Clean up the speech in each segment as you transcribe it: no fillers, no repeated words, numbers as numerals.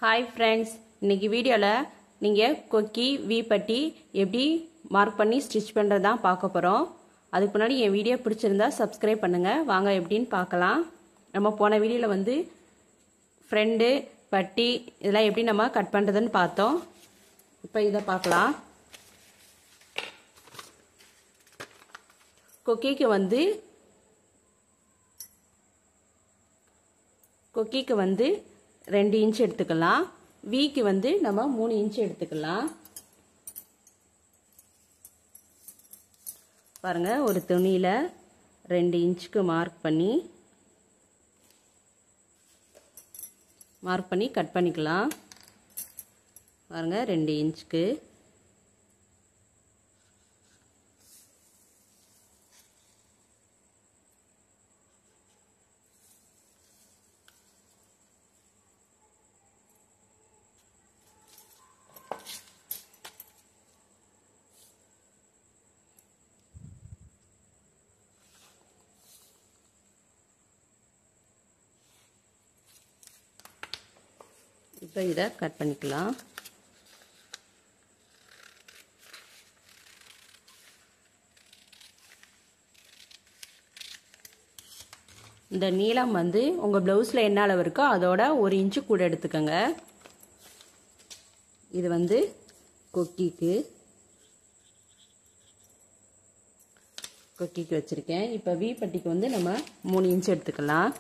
Hi friends इनकी वीडियोला நீங்கள் கொக்கி வி பட்டி எப்படி மார்க் பண்ணி ஸ்டிட்ச் பண்றது தான் பார்க்க போறோம். அதுக்கு முன்னாடி என் வீடியோ பிடிச்சிருந்தா சப்ஸ்கிரைப் பண்ணுங்க. வாங்க எப்படின்னு பார்க்கலாம். நம்ம போன வீடியோல வந்து ஃப்ரண்ட் பட்டி இதெல்லாம் எப்படி நம்ம கட் பண்றதுன்னு பார்த்தோம். இப்போ இத பார்க்கலாம். கொக்கிக்கு வந்து 2 இன்ச் எடுத்துக்கலாம். வீக்கு வந்து நம்ம 3 இன்ச் எடுத்துக்கலாம். பாருங்க ஒரு துணியில 2 இன்ச்சுக்கு மார்க் பண்ணி கட் பண்ணிக்கலாம். பாருங்க 2 இன்ச்சுக்கு இப்போ இத கட் பண்ணிக்கலாம். இந்த நீளம் வந்து உங்க ப்ளவுஸ்ல என்ன அளவு இருக்கோ அதோட 1 இன்ச் கூட எடுத்துக்கங்க. இது வந்து கொக்கிக்கு வச்சிருக்கேன். இப்போ வி பட்டிக்கு வந்து நம்ம 3 இன்ச் எடுத்துக்கலாம்.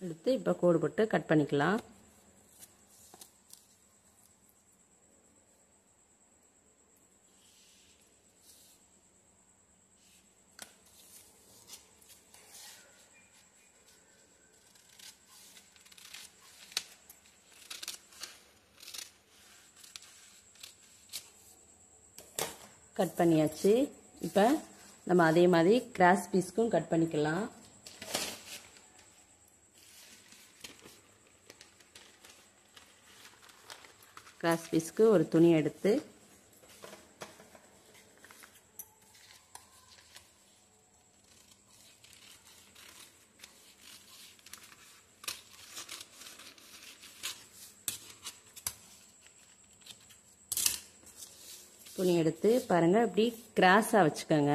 எடுத்து இப்போ கோடு போட்டு கட் பண்ணிக்கலாம். கட் பண்ணியாச்சு. இப்போ நம்ம அதே மாதிரி கிராஸ் பீஸ்க்கும் கட் பண்ணிக்கலாம். கிராஸ் பீஸ்க்கு ஒரு துணி எடுத்து பாருங்க இப்படி கிராஸா வச்சுக்கோங்க.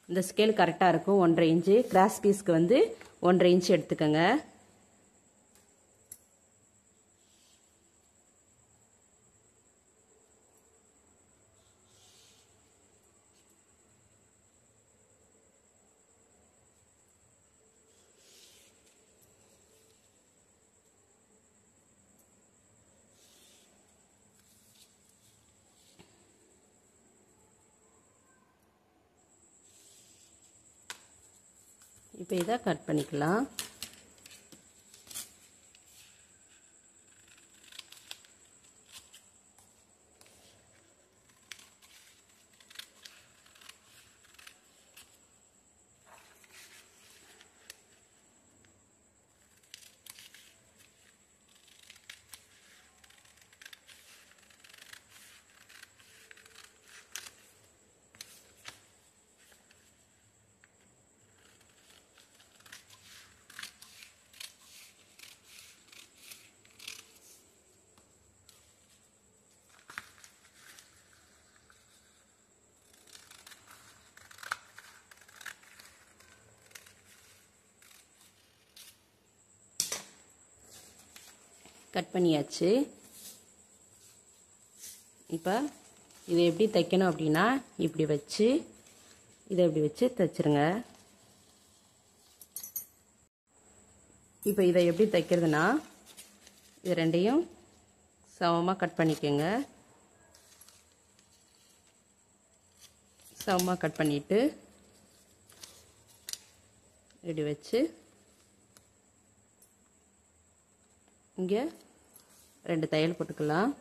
இந்த ஸ்கேல் கரெக்டா இருக்கும். 1.5 இன்ச் கிராஸ் பீஸ்க்கு வந்து 1.5 இன்ச் எடுத்துக்கோங்க. இப்போ இத கட் பண்ணிக்கலாம். கட் பண்ணியாச்சு. இப்போ இதை எப்படி தைக்கணும் அப்படின்னா இப்படி வச்சு இதை இப்படி வச்சு தைச்சிருங்க. இப்போ இதை எப்படி தைக்கிறதுனா இது ரெண்டையும் சமமாக கட் பண்ணிக்கோங்க. சமமாக கட் பண்ணிட்டு இப்படி வச்சு இங்கே 2 தையல் போட்டுக்கலாம்.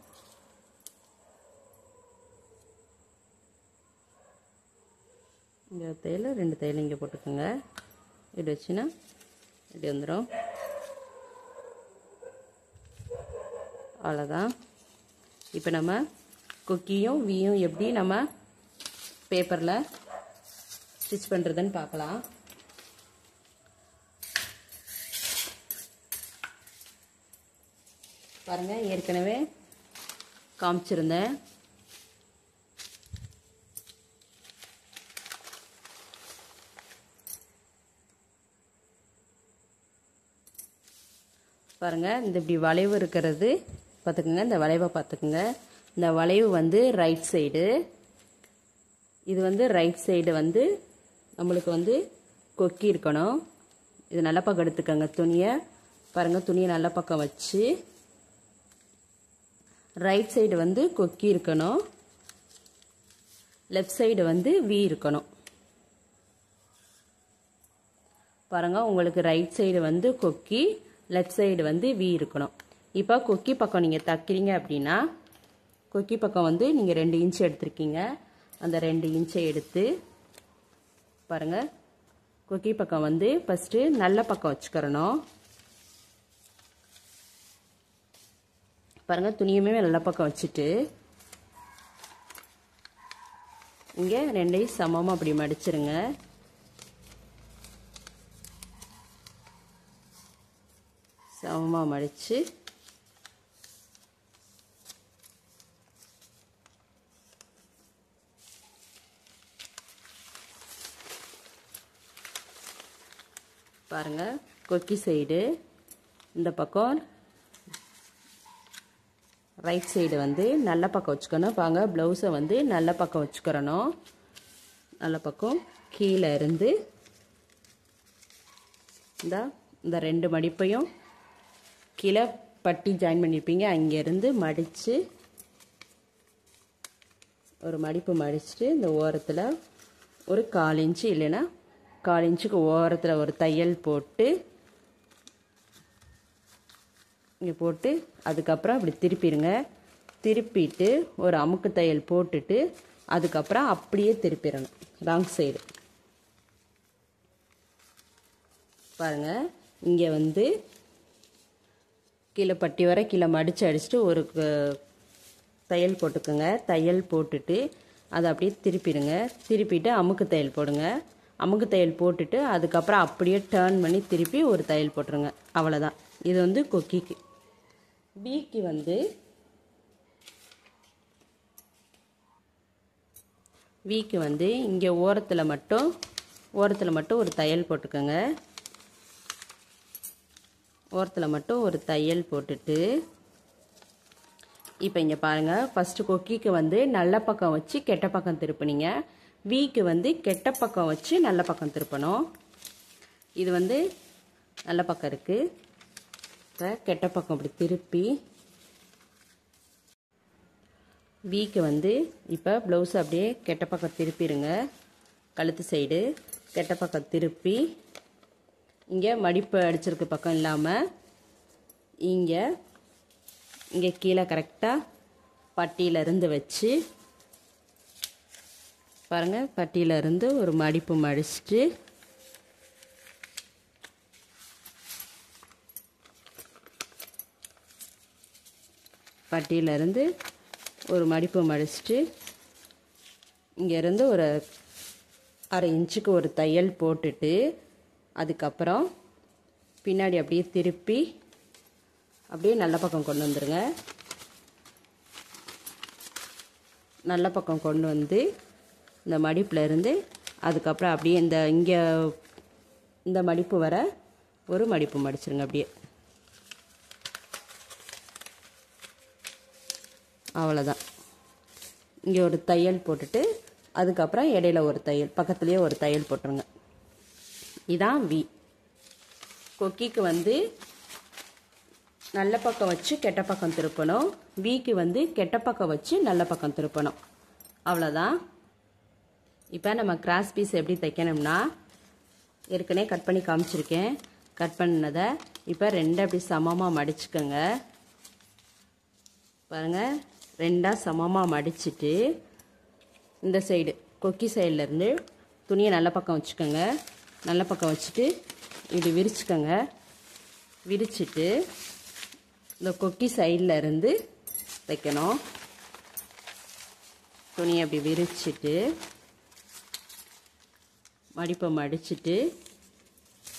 இந்த தையல் 2 தையல் இங்கே போட்டுக்கோங்க. இப்படி வச்சுன்னா இப்படி வந்துடும். அவ்வளோதான். இப்போ நம்ம கொக்கியும் வீயும் எப்படி நம்ம பேப்பரில் ஸ்டிச் பண்ணுறதுன்னு பார்க்கலாம். பாருங்கள், ஏற்கனவே காமிச்சிருந்தேன். பாருங்கள், இந்த இப்படி வளைவு இருக்கிறது பார்த்துக்குங்க. இந்த வளைவை பார்த்துக்குங்க. இந்த வளைவு வந்து ரைட் சைடு, இது வந்து ரைட் சைடு வந்து நம்மளுக்கு வந்து கொக்கி இருக்கணும். இது நல்ல பக்கம் எடுத்துக்கோங்க துணியை. பாருங்கள், துணியை நல்ல பக்கம் வச்சு ரைட் சைடு வந்து கொக்கி இருக்கணும், லெஃப்ட் சைடு வந்து வி இருக்கணும். பாருங்கள், உங்களுக்கு ரைட் சைடு வந்து கொக்கி, லெஃப்ட் சைடு வந்து வி இருக்கணும். இப்போ கொக்கி பக்கம் நீங்கள் தைக்கிறீங்க அப்படின்னா, கொக்கி பக்கம் வந்து நீங்கள் 2 இன்ச் எடுத்திருக்கீங்க. அந்த 2 இன்ச்சை எடுத்து பாருங்கள், கொக்கி பக்கம் வந்து ஃபஸ்ட்டு நல்ல பக்கம் வச்சுக்கிறணும். பாருங்கள், துணியுமே நல்ல பக்கம் வச்சுட்டு இங்கே 2ஐயும் சமமாக அப்படி மடிச்சிருங்க. சமமாக மடித்து பாருங்கள், கொக்கி சைடு இந்த பக்கம் ரைட் சைடு வந்து நல்ல பக்கம் வச்சுக்கணும். பாருங்க, ப்ளவுஸை வந்து நல்ல பக்கம் வச்சுக்கிறணும். நல்ல பக்கம் கீழே இருந்து இந்த 2 மடிப்பையும் கீழே பட்டி ஜாயின் பண்ணியிருப்பீங்க, அங்கேருந்து மடித்து ஒரு மடிப்பு மடிச்சுட்டு இந்த ஓரத்தில் ஒரு 1/4 இன்ச்சு இல்லைன்னா 1/4 இன்ச்சுக்கு ஓரத்தில் ஒரு தையல் போட்டு இங்கே போட்டு அதுக்கப்புறம் அப்படி திருப்பிடுங்க. திருப்பிட்டு ஒரு அமுக்கு தையல் போட்டுட்டு அதுக்கப்புறம் அப்படியே திருப்பிடணும் ராங் சைடு. பாருங்கள், இங்கே வந்து கீழே பட்டி வர கீழே மடித்து அடிச்சுட்டு ஒரு தையல் போட்டுக்குங்க. தையல் போட்டுட்டு அதை அப்படியே திருப்பிடுங்க. திருப்பிட்டு அமுக்கு தையல் போடுங்க. அமுக்கு தையல் போட்டுட்டு அதுக்கப்புறம் அப்படியே டர்ன் பண்ணி திருப்பி ஒரு தையல் போட்டுருங்க. அவ்வளோதான். இது வந்து கொக்கிக்கு. வீக்கு வந்து இங்கே ஓரத்தில் மட்டும் ஒரு தையல் போட்டுக்கோங்க. ஓரத்தில் மட்டும் ஒரு தையல் போட்டுட்டு இப்போ இங்கே பாருங்கள், ஃபஸ்ட்டு கொக்கிக்கு வந்து நல்ல பக்கம் வச்சு கெட்ட பக்கம் திருப்பினீங்க. வீக்கு வந்து கெட்ட பக்கம் வச்சு நல்ல பக்கம் திருப்பணும். இது வந்து நல்ல பக்கம் இருக்குது. இப்போ கெட்ட பக்கம் அப்படி திருப்பி வீக்கு வந்து இப்போ ப்ளவுஸ் அப்படியே கெட்ட பக்கம் திருப்பிடுங்க. கழுத்து சைடு கெட்ட பக்கம் திருப்பி இங்கே மடிப்பு அடிச்சிருக்க பக்கம் இல்லாமல் இங்கே கீழே கரெக்டாக பட்டியிலேருந்து வச்சு பாருங்கள், பட்டியிலேருந்து ஒரு மடிப்பு மடிச்சுட்டு பட்டியிலேருந்து ஒரு மடிப்பு மடிச்சுட்டு இங்கேருந்து ஒரு 1/2 இன்ச்சுக்கு ஒரு தையல் போட்டுட்டு அதுக்கப்புறம் பின்னாடி அப்படியே திருப்பி அப்படியே நல்ல பக்கம் கொண்டு வந்துடுங்க. நல்ல பக்கம் கொண்டு வந்து இந்த மடிப்பில் இருந்து அதுக்கப்புறம் அப்படியே இங்கே இந்த மடிப்பு வர ஒரு மடிப்பு மடிச்சிருங்க. அப்படியே அவ்வளோதான். இங்கே ஒரு தையல் போட்டுட்டு அதுக்கப்புறம் இடையில ஒரு தையல், பக்கத்துலேயே ஒரு தையல் போட்டுருங்க. இதான் வி. கொக்கிக்கு வந்து நல்ல பக்கம் வச்சு கெட்ட பக்கம் திருப்பணும். வீக்கு வந்து கெட்ட பக்கம் வச்சு நல்ல பக்கம் திருப்பணும். அவ்வளோதான். இப்போ நம்ம கிராஸ் பீஸ் எப்படி தைக்கணும்னா, ஏற்கனவே கட் பண்ணி காமிச்சிருக்கேன். கட் பண்ணதை இப்போ 2 அப்படி சமமாக மடிச்சுக்கோங்க. பாருங்கள், 2 சமமாக மடிச்சுட்டு இந்த சைடு கொக்கி சைட்லேருந்து துணியை நல்ல பக்கம் வச்சுக்கோங்க. நல்ல பக்கம் வச்சுட்டு இப்படி விரிச்சுக்கோங்க. விரிச்சிட்டு இந்த கொக்கி சைடில் இருந்து தைக்கணும். துணியை அப்படி விரிச்சிட்டு மடிப்பை மடிச்சிட்டு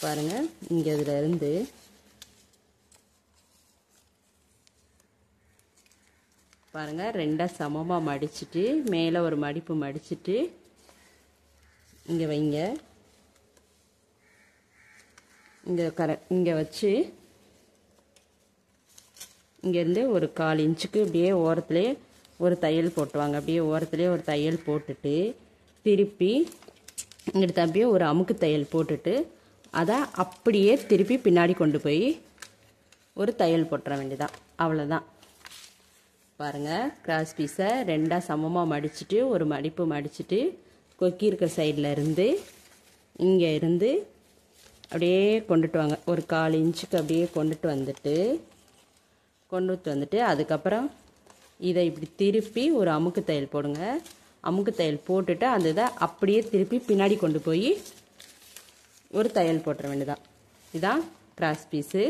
பாருங்கள், இங்கே இதில் இருந்து பாருங்கள் ரெண்டாக சமமாக மடிச்சிட்டு மேலே ஒரு மடிப்பு மடிச்சிட்டு இங்கே வைங்க. இங்கே வச்சு இங்கேருந்து ஒரு 1/4 இன்ச்சுக்கு அப்படியே ஓரத்துலேயே ஒரு தையல் போட்டுவாங்க. அப்படியே ஓரத்துலேயே ஒரு தையல் போட்டுட்டு திருப்பி இங்கிட்ட அப்படியே ஒரு அமுக்கு தையல் போட்டுட்டு அதை அப்படியே திருப்பி பின்னாடி கொண்டு போய் ஒரு தையல் போட்டுற வேண்டியதான். அவ்வளோதான். பாருங்கள், கிராஸ் பீஸை ரெண்டாக சமமாக மடிச்சுட்டு ஒரு மடிப்பு மடிச்சுட்டு கொக்கி இருக்கிற சைடில் இருந்து இங்கே இருந்து அப்படியே கொண்டுட்டு வாங்க. ஒரு 1/4 இன்ச்சுக்கு அப்படியே கொண்டுட்டு வந்துட்டு அதுக்கப்புறம் இதை இப்படி திருப்பி ஒரு அமுக்கு தையல் போடுங்க. அமுக்கு தையல் போட்டுட்டு அந்த இதை அப்படியே திருப்பி பின்னாடி கொண்டு போய் ஒரு தையல் போட்டுற வேண்டியதான். இதுதான் கிராஸ் பீஸு.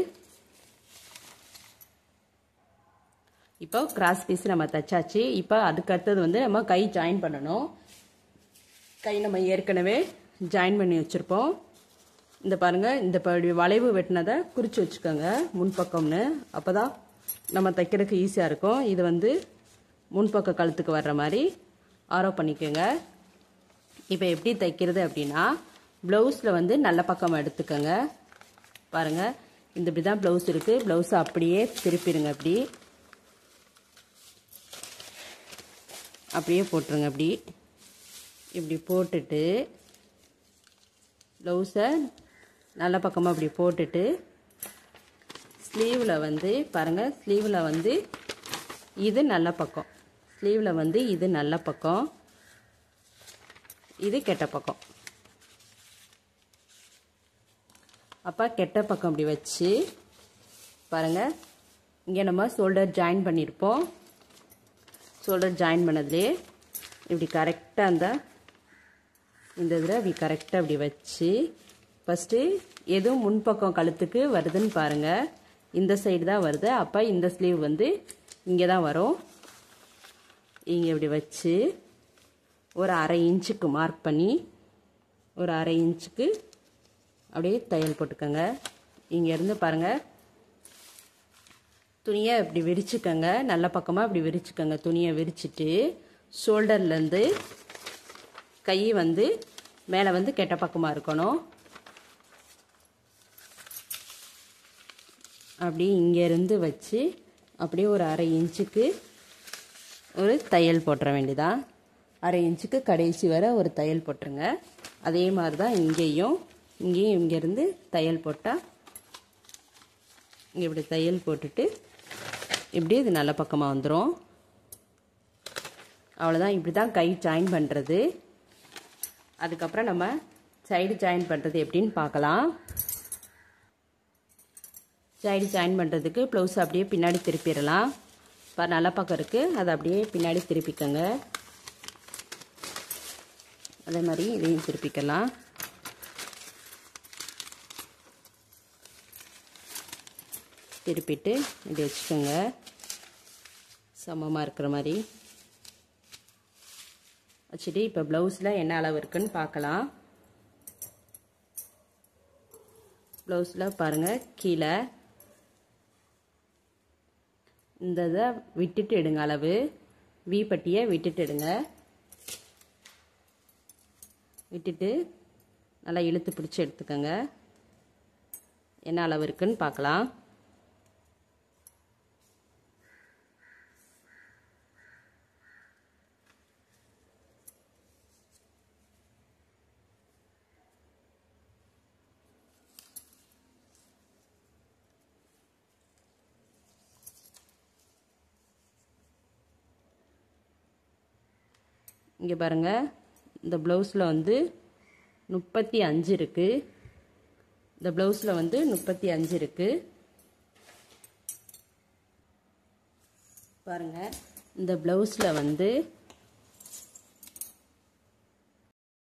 இப்போ கிராஸ் பீஸ் நம்ம தைச்சாச்சு. இப்போ அதுக்கு அடுத்தது வந்து நம்ம கை ஜாயின் பண்ணணும். கை நம்ம ஏற்கனவே ஜாயின் பண்ணி வச்சுருப்போம். இந்த பாருங்கள், இந்த வளைவு வெட்டினதை குறித்து வச்சுக்கோங்க முன்பக்கம்னு. அப்போ தான் நம்ம தைக்கிறதுக்கு ஈஸியாக இருக்கும். இது வந்து முன்பக்க கழுத்துக்கு வர்ற மாதிரி ஆரோ பண்ணிக்கோங்க. இப்போ எப்படி தைக்கிறது அப்படின்னா, ப்ளவுஸில் வந்து நல்ல பக்கம் எடுத்துக்கோங்க. பாருங்கள், இந்த இப்படி தான் ப்ளவுஸ் இருக்குது. ப்ளவுஸை அப்படியே திருப்பிடுங்க. அப்படியே போட்டுருங்க. இப்படி போட்டுட்டு ப்ளவுஸை நல்ல பக்கமாக அப்படி போட்டுட்டு ஸ்லீவில் வந்து பாருங்கள், ஸ்லீவில் வந்து இது நல்ல பக்கம், ஸ்லீவில் வந்து இது நல்ல பக்கம், இது கெட்ட பக்கம். அப்போ கெட்ட பக்கம் இப்படி வச்சு பாருங்கள், இங்கே நம்ம ஷோல்டர் ஜாயின் பண்ணியிருப்போம். ஷோல்டர் ஜாயின் பண்ணதுலேயே இப்படி கரெக்டாக இந்த இதில் இப்படி கரெக்டாக இப்படி வச்சு ஃபஸ்ட்டு எதுவும் முன்பக்கம் கழுத்துக்கு வருதுன்னு பாருங்கள். இந்த சைடு தான் வருது. அப்போ இந்த ஸ்லீவ் வந்து இங்கே தான் வரும். இங்கே இப்படி வச்சு ஒரு 1/2 இன்ச்சுக்கு மார்க் பண்ணி ஒரு 1/2 இன்ச்சுக்கு அப்படியே தையல் போட்டுக்கோங்க. இங்கேருந்து பாருங்கள், துணியை இப்படி விரிச்சுக்கோங்க. நல்ல பக்கமாக இப்படி விரிச்சுக்கோங்க. துணியை விரிச்சிட்டு ஷோல்டர்லேருந்து கை வந்து மேலே வந்து கெட்ட பக்கமாக இருக்கணும். அப்படி இங்கேருந்து வச்சு அப்படியே ஒரு 1/2 இன்ச்சுக்கு ஒரு தையல் போட்டுற வேண்டியதான். 1/2 இன்ச்சுக்கு கடைசி வர ஒரு தையல் போட்டுருங்க. அதே மாதிரி தான் இங்கேயும் இங்கேருந்து தையல் போட்டால் இங்கே இப்படி தையல் போட்டுட்டு இப்படி இது நல்ல பக்கமாக வந்துடும். அவ்வளோதான். இப்படி தான் கை ஜாயின் பண்ணுறது. அதுக்கப்புறம் நம்ம சைடு ஜாயின் பண்ணுறது எப்படின்னு பார்க்கலாம். சைடு ஜாயின் பண்ணுறதுக்கு ப்ளவுஸ் அப்படியே பின்னாடி திருப்பிடலாம். இப்போ நல்ல பக்கம் இருக்குது, அதை அப்படியே பின்னாடி திருப்பிக்கங்க. அதே மாதிரி இதையும் திருப்பிக்கலாம். திருப்பிட்டு இப்படி வச்சுக்கோங்க, சமமாக இருக்கிற மாதிரி வச்சுட்டு இப்போ ப்ளவுஸில் என்ன அளவு இருக்குன்னு பார்க்கலாம். ப்ளவுஸில் பாருங்கள், கீழே இந்த இதை விட்டுட்டு எடுங்க. அளவு வி பட்டியை விட்டுட்டு எடுங்க. விட்டுட்டு நல்லா இழுத்து பிடிச்சி எடுத்துக்கோங்க. என்ன அளவு இருக்குன்னு பார்க்கலாம். இங்கே பாருங்கள், இந்த ப்ளவுஸில் வந்து 35 இருக்குது. இந்த ப்ளவுஸில் வந்து 35 இருக்குது. பாருங்கள், இந்த ப்ளவுஸில் வந்து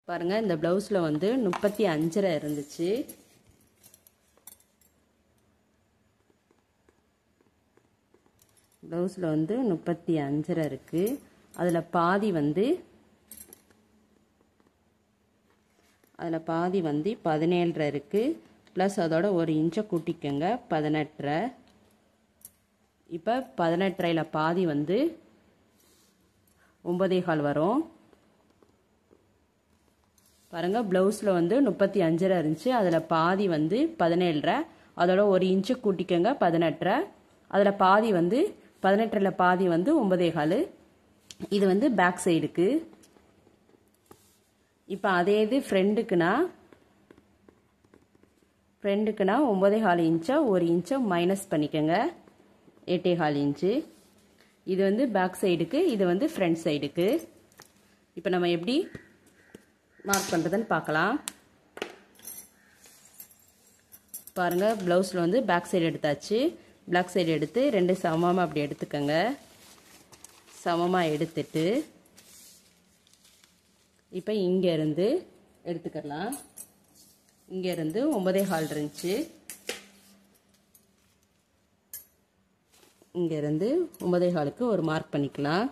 பாருங்கள், இந்த ப்ளவுஸில் வந்து 35 இருந்துச்சு. ப்ளவுஸில் வந்து 35 இருக்குது. அதில் பாதி வந்து 17 இருக்குது. ப்ளஸ் அதோட 1 இன்ச்சை கூட்டிக்கோங்க, 18. இப்போ 18 பாதி வந்து 9.25 வரும். பாருங்கள், ப்ளவுஸில் வந்து 35 இருந்துச்சு. அதில் பாதி வந்து 17, அதோட 1 இன்ச்சு கூட்டிக்கோங்க, 18. அதில் பாதி வந்து 18 பாதி வந்து 9.25. இது வந்து பேக் சைடுக்கு. இப்போ அதே இது ஃப்ரண்ட்டுக்குனா 9.25 இன்ச்சை 1 இன்ச்சை மைனஸ் பண்ணிக்கோங்க, 8.25 இன்ச்சு. இது வந்து பேக் சைடுக்கு, இது வந்து ஃப்ரண்ட் சைடுக்கு. இப்போ நம்ம எப்படி மார்க் பண்ணுறதுன்னு பார்க்கலாம். பாருங்கள், ப்ளவுஸில் வந்து பேக் சைடு எடுத்தாச்சு. பேக் சைடு எடுத்து 2 சமமாக அப்படி எடுத்துக்கோங்க. சமமாக எடுத்துட்டு இப்போ இங்கேருந்து எடுத்துக்கலாம். இங்கேருந்து 9.25 இருந்துச்சு. இங்கேருந்து 9.25க்கு ஒரு மார்க் பண்ணிக்கலாம்.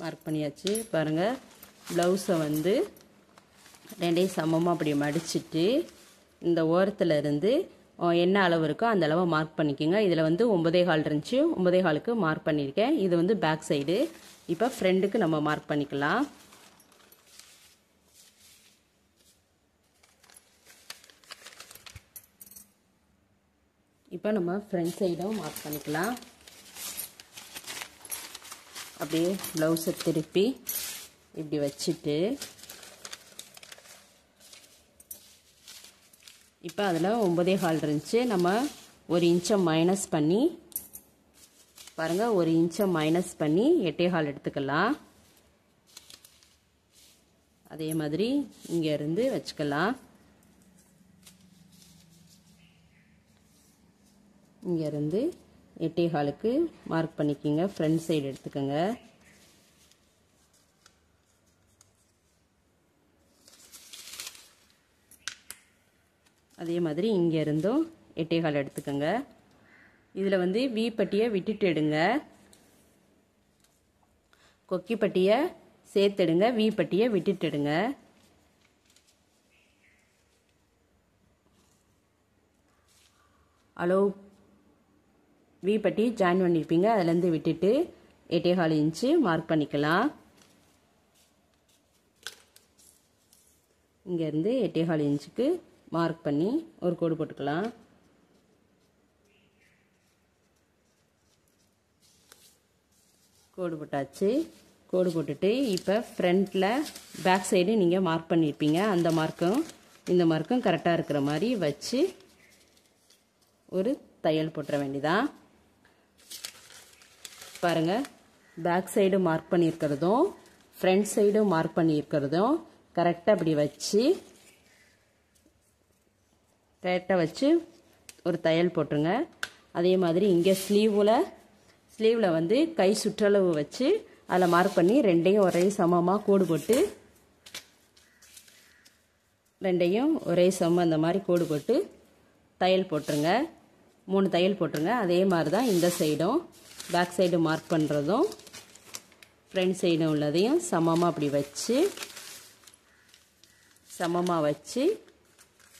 மார்க் பண்ணியாச்சு. பாருங்கள், ப்ளவுஸை வந்து 2 சமமாக அப்படி மடிச்சுட்டு இந்த ஓரத்தில் இருந்து என்ன அளவு இருக்கோ அந்த அளவை மார்க் பண்ணிக்கோங்க. இதில் வந்து 9.25 இருந்துச்சு, 9.25க்கு மார்க் பண்ணியிருக்கேன். இது வந்து பேக் சைடு. இப்போ ஃப்ரண்ட்டுக்கு நம்ம மார்க் பண்ணிக்கலாம். இப்போ நம்ம ஃப்ரண்ட் சைடும் மார்க் பண்ணிக்கலாம். அப்படியே ப்ளவுஸை திருப்பி இப்படி வச்சுட்டு இப்போ அதில் 9.25 இருந்துச்சு. நம்ம 1 இன்ச்சை மைனஸ் பண்ணி பாருங்கள், 1 இன்ச்சை மைனஸ் பண்ணி 8.25 எடுத்துக்கலாம். அதே மாதிரி இங்கேருந்து வச்சுக்கலாம். இங்கேருந்து 8.25க்கு மார்க் பண்ணிக்கிங்க. ஃப்ரண்ட் சைடு எடுத்துக்கோங்க. அதே மாதிரி இங்கேருந்தும் 8.25 எடுத்துக்கோங்க. இதில் வந்து வி பட்டியை விட்டுட்டு எடுங்க, கொக்கி பட்டியை சேர்த்துடுங்க, வி பட்டியை விட்டுட்டு எடுங்க. அளவு வி பட்டி ஜாயின் பண்ணியிருப்பீங்க, அதுலேருந்து விட்டுட்டு 8.25 இன்ச்சு மார்க் பண்ணிக்கலாம். இங்கேருந்து 8.25 இன்ச்சுக்கு மார்க் பண்ணி ஒரு கோடு போட்டுக்கலாம். கோடு போட்டாச்சு. கோடு போட்டுட்டு இப்போ ஃப்ரண்ட்டில் பேக் சைடு நீங்கள் மார்க் பண்ணியிருப்பீங்க, அந்த மார்க்கும் இந்த மார்க்கும் கரெக்டாக இருக்கிற மாதிரி வச்சு ஒரு தையல் போட்டுற வேண்டியதான். பாருங்கள், பேக் சைடு மார்க் பண்ணியிருக்கிறதும் ஃப்ரண்ட் சைடு மார்க் பண்ணியிருக்கிறதும் கரெக்டாக அப்படி வச்சு ஒரு தையல் போட்டுருங்க. அதே மாதிரி இங்கே ஸ்லீவில் வந்து கை சுற்றளவு வச்சு அதில் மார்க் பண்ணி 2யும் ஒரே சமமாக கோடு போட்டு 2யும் ஒரே சமம் அந்த மாதிரி கோடு போட்டு தையல் போட்டுருங்க. 3 தையல் போட்டுருங்க. அதே மாதிரி தான் இந்த சைடும் பேக் சைடு மார்க் பண்ணுறதும் ஃப்ரண்ட் சைடும் உள்ளதையும் சமமாக அப்படி வச்சு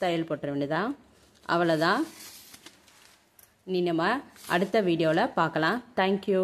தையல் போட்டுற வேண்டியதான். அவ்வளோதான். இனி நம்ம அடுத்த வீடியோவில் பார்க்கலாம். தேங்க்யூ.